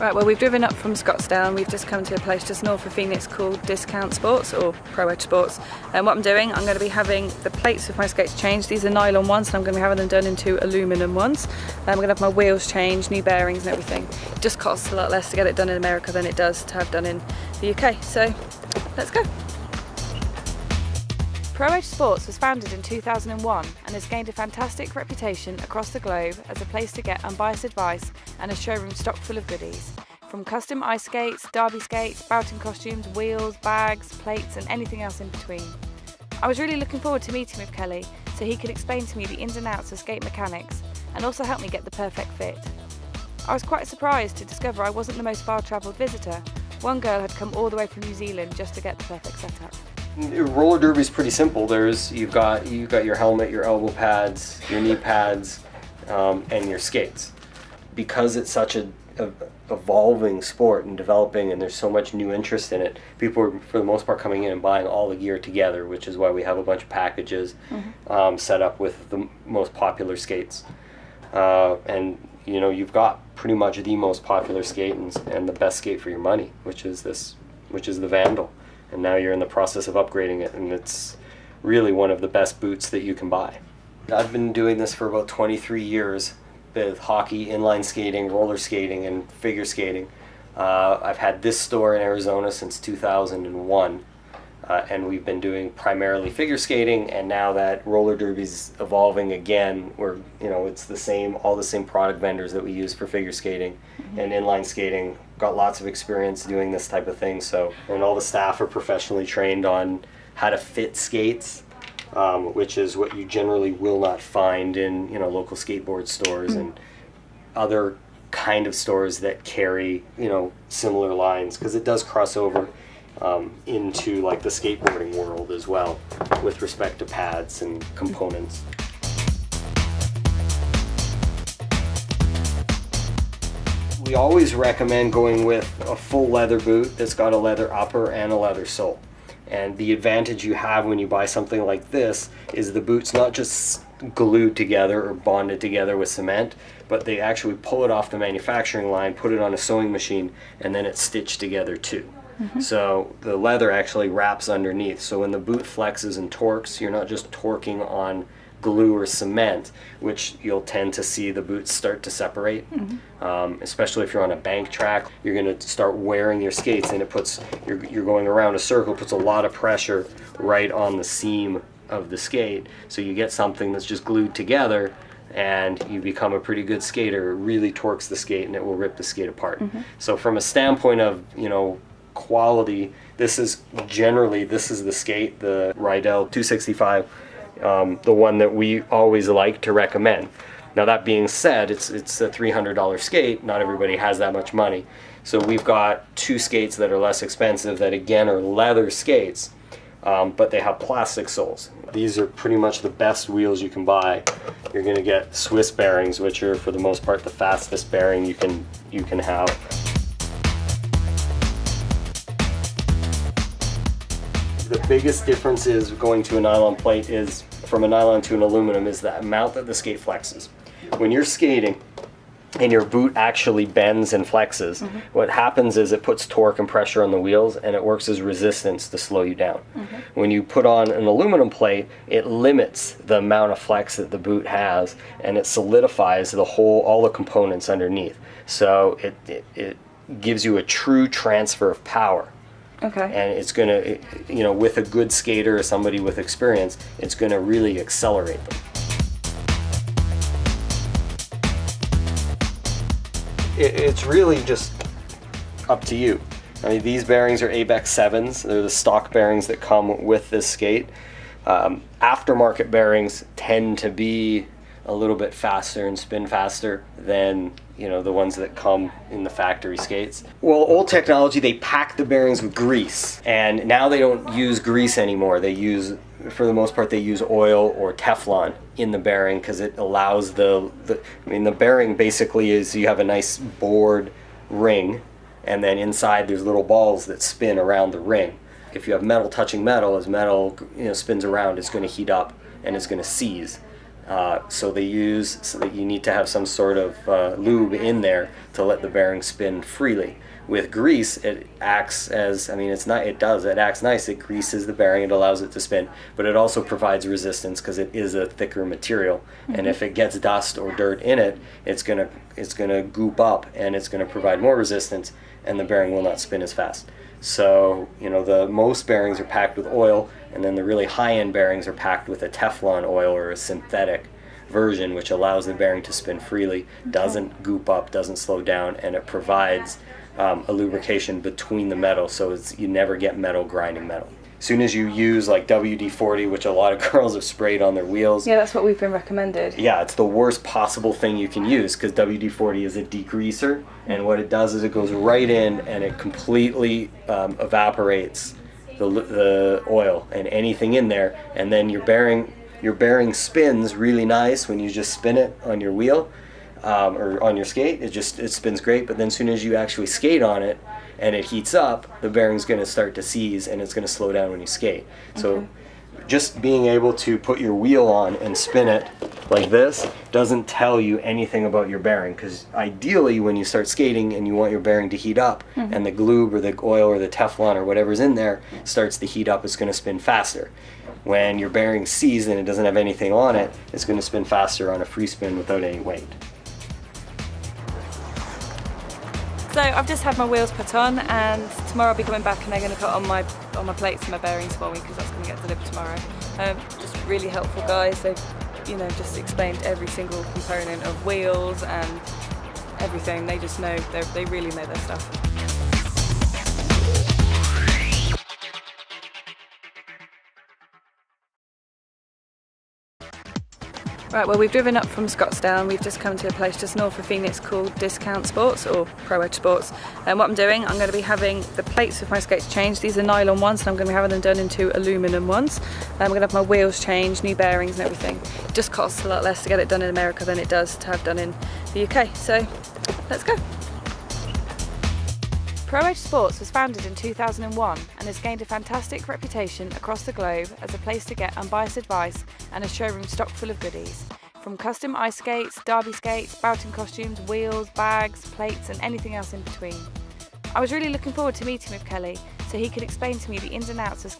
Right, well, we've driven up from Scottsdale and we've just come to a place just north of Phoenix called Discount Sports, or Pro Edge Sports. And what I'm doing, I'm going to be having the plates of my skates changed. These are nylon ones, and I'm going to be having them done into aluminum ones. I'm going to have my wheels changed, new bearings and everything. It just costs a lot less to get it done in America than it does to have done in the UK. So, let's go. Pro Edge Sports was founded in 2001 and has gained a fantastic reputation across the globe as a place to get unbiased advice and a showroom stocked full of goodies. From custom ice skates, derby skates, bouting costumes, wheels, bags, plates and anything else in between. I was really looking forward to meeting with Kelly so he could explain to me the ins and outs of skate mechanics and also help me get the perfect fit. I was quite surprised to discover I wasn't the most far-travelled visitor. One girl had come all the way from New Zealand just to get the perfect setup. Roller derby is pretty simple. You've got your helmet, your elbow pads, your knee pads, and your skates. Because it's such a evolving sport and developing, and there's so much new interest in it, people are for the most part coming in and buying all the gear together, which is why we have a bunch of packages set up with the most popular skates. And you've got pretty much the most popular skate and the best skate for your money, which is the Vandal. And now you're in the process of upgrading it, and it's really one of the best boots that you can buy. I've been doing this for about 23 years with hockey, inline skating, roller skating, and figure skating. I've had this store in Arizona since 2001, and we've been doing primarily figure skating, and now that roller derby's evolving again, it's all the same product vendors that we use for figure skating and inline skating. Got lots of experience doing this type of thing, and all the staff are professionally trained on how to fit skates, which is what you generally will not find in local skateboard stores and other kind of stores that carry similar lines, because it does cross over into like the skateboarding world as well with respect to pads and components. We always recommend going with a full leather boot that's got a leather upper and a leather sole. And the advantage you have when you buy something like this is the boot's not just glued together or bonded together with cement, but they actually pull it off the manufacturing line, put it on a sewing machine, and then it's stitched together too. So the leather actually wraps underneath. So when the boot flexes and torques, you're not just torquing on glue or cement, which you'll tend to see the boots start to separate. Especially if you're on a bank track, you're going to start wearing your skates, and you're going around a circle, puts a lot of pressure right on the seam of the skate. So you get something that's just glued together, and you become a pretty good skater. It really torques the skate, and it will rip the skate apart. So from a standpoint of quality, this is the skate, the Rydell 265. The one that we always like to recommend. Now that being said, it's a $300 skate. Not everybody has that much money. So we've got two skates that are less expensive that again are leather skates, but they have plastic soles. These are pretty much the best wheels you can buy. You're going to get Swiss bearings, which are for the most part the fastest bearing you can have. The biggest difference is going to a nylon plate is from a nylon to an aluminum is the amount that the skate flexes. When you're skating and your boot actually bends and flexes, what happens is it puts torque and pressure on the wheels, and it works as resistance to slow you down. When you put on an aluminum plate, it limits the amount of flex that the boot has, and it solidifies all the components underneath. So it gives you a true transfer of power. Okay. And it's going to, with a good skater or somebody with experience, it's going to really accelerate them. It's really just up to you. I mean, these bearings are ABEX 7s. They're the stock bearings that come with this skate. Aftermarket bearings tend to be a little bit faster and spin faster than the ones that come in the factory skates. Well, old technology, they pack the bearings with grease, and now they don't use grease anymore. For the most part, they use oil or Teflon in the bearing because it allows the bearing basically is you have a nice bored ring, and then inside there's little balls that spin around the ring. If you have metal touching metal, as metal spins around, it's going to heat up and it's going to seize. So that you need to have some sort of lube in there to let the bearing spin freely. With grease, it acts as, it acts nice. It greases the bearing, it allows it to spin, but it also provides resistance because it is a thicker material. And if it gets dust or dirt in it, it's gonna goop up and it's gonna provide more resistance, and the bearing will not spin as fast. So, the most bearings are packed with oil, and then the really high-end bearings are packed with a Teflon oil or a synthetic version, which allows the bearing to spin freely, doesn't goop up, doesn't slow down, and it provides a lubrication between the metal, so you never get metal grinding metal. As soon as you use like WD-40, which a lot of girls have sprayed on their wheels. Yeah, that's what we've been recommended. Yeah, it's the worst possible thing you can use because WD-40 is a degreaser, and what it does is it goes right in and it completely evaporates the oil and anything in there, and then your bearing spins really nice when you just spin it on your wheel. Or on your skate, it spins great, but then as soon as you actually skate on it and it heats up, the bearing's going to start to seize and it's going to slow down when you skate. So just being able to put your wheel on and spin it like this doesn't tell you anything about your bearing, because ideally when you start skating and you want your bearing to heat up and the glue or the oil or the Teflon or whatever's in there starts to heat up, it's going to spin faster. When your bearing seized and it doesn't have anything on it, it's going to spin faster on a free spin without any weight. So I've just had my wheels put on, and tomorrow I'll be coming back and they're going to put on my plates and my bearings for me, because that's going to get delivered tomorrow. Just really helpful guys. They've just explained every single component of wheels and everything. They just know, they really know their stuff. Right, well, we've driven up from Scottsdale and we've just come to a place just north of Phoenix called Discount Sports, or Pro Edge Sports. And what I'm doing, I'm going to be having the plates of my skates changed. These are nylon ones, and I'm going to be having them done into aluminum ones. I'm going to have my wheels changed, new bearings and everything. It just costs a lot less to get it done in America than it does to have done in the UK. So, let's go. Pro Edge Sports was founded in 2001 and has gained a fantastic reputation across the globe as a place to get unbiased advice and a showroom stocked full of goodies. From custom ice skates, derby skates, bouting costumes, wheels, bags, plates and anything else in between. I was really looking forward to meeting with Kelly so he could explain to me the ins and outs of skating.